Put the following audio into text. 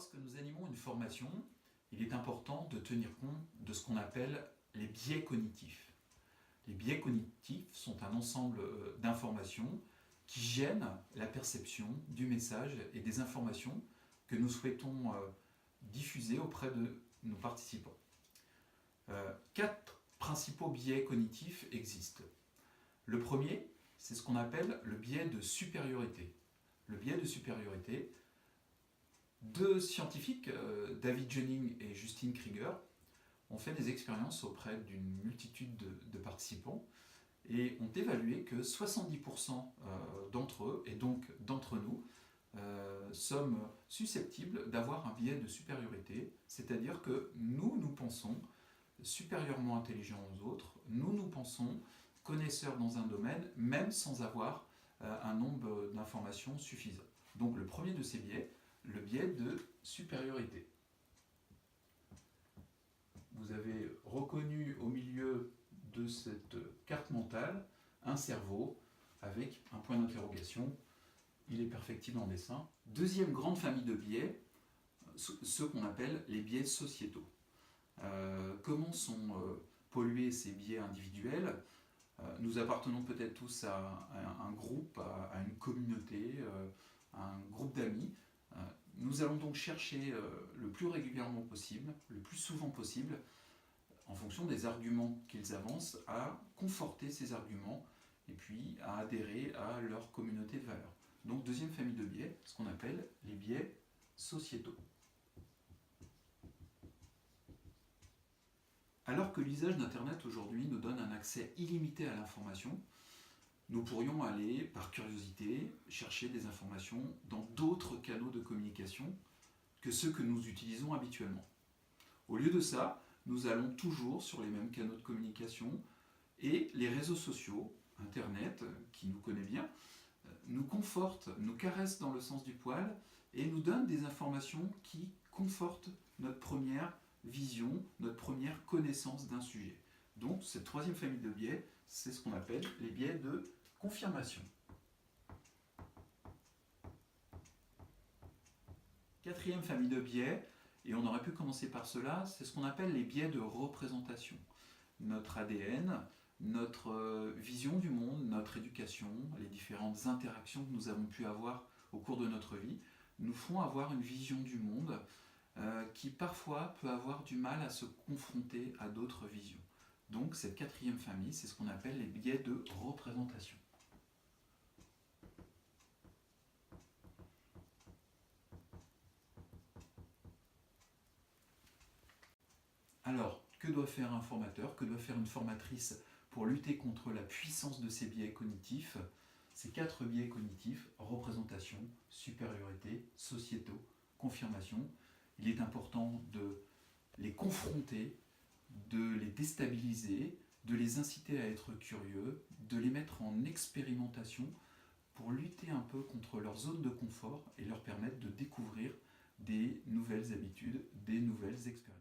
Lorsque nous animons une formation, il est important de tenir compte de ce qu'on appelle les biais cognitifs. Les biais cognitifs sont un ensemble d'informations qui gênent la perception du message et des informations que nous souhaitons diffuser auprès de nos participants. 4 principaux biais cognitifs existent. Le premier, c'est ce qu'on appelle le biais de supériorité. Le biais de supériorité, deux scientifiques, David Jennings et Justin Krieger, ont fait des expériences auprès d'une multitude de participants et ont évalué que 70% d'entre eux, et donc d'entre nous, sommes susceptibles d'avoir un biais de supériorité, c'est-à-dire que nous pensons supérieurement intelligents aux autres, nous pensons connaisseurs dans un domaine, même sans avoir un nombre d'informations suffisant. Donc le premier de ces biais, le biais de supériorité. Vous avez reconnu au milieu de cette carte mentale un cerveau avec un point d'interrogation. Il est perfectible en dessin. Deuxième grande famille de biais, ceux qu'on appelle les biais sociétaux. Comment sont pollués ces biais individuels? Nous appartenons peut-être tous à un groupe, à une communauté, à un groupe d'amis. Nous allons donc chercher le plus régulièrement possible, le plus souvent possible, en fonction des arguments qu'ils avancent, à conforter ces arguments et puis à adhérer à leur communauté de valeurs. Donc deuxième famille de biais, ce qu'on appelle les biais sociétaux. Alors que l'usage d'Internet aujourd'hui nous donne un accès illimité à l'information, nous pourrions aller, par curiosité, chercher des informations dans d'autres canaux de communication que ceux que nous utilisons habituellement. Au lieu de ça, nous allons toujours sur les mêmes canaux de communication et les réseaux sociaux, Internet, qui nous connaît bien, nous confortent, nous caressent dans le sens du poil et nous donnent des informations qui confortent notre première vision, notre première connaissance d'un sujet. Donc cette troisième famille de biais, c'est ce qu'on appelle les biais de confirmation. Quatrième famille de biais, et on aurait pu commencer par cela, c'est ce qu'on appelle les biais de représentation. Notre ADN, notre vision du monde, notre éducation, les différentes interactions que nous avons pu avoir au cours de notre vie, nous font avoir une vision du monde qui parfois peut avoir du mal à se confronter à d'autres visions. Donc cette quatrième famille, c'est ce qu'on appelle les biais de représentation. Alors, que doit faire un formateur, que doit faire une formatrice pour lutter contre la puissance de ces biais cognitifs? Ces 4 biais cognitifs, représentation, supériorité, sociétaux, confirmation, il est important de les confronter, de les déstabiliser, de les inciter à être curieux, de les mettre en expérimentation pour lutter un peu contre leur zone de confort et leur permettre de découvrir des nouvelles habitudes, des nouvelles expériences.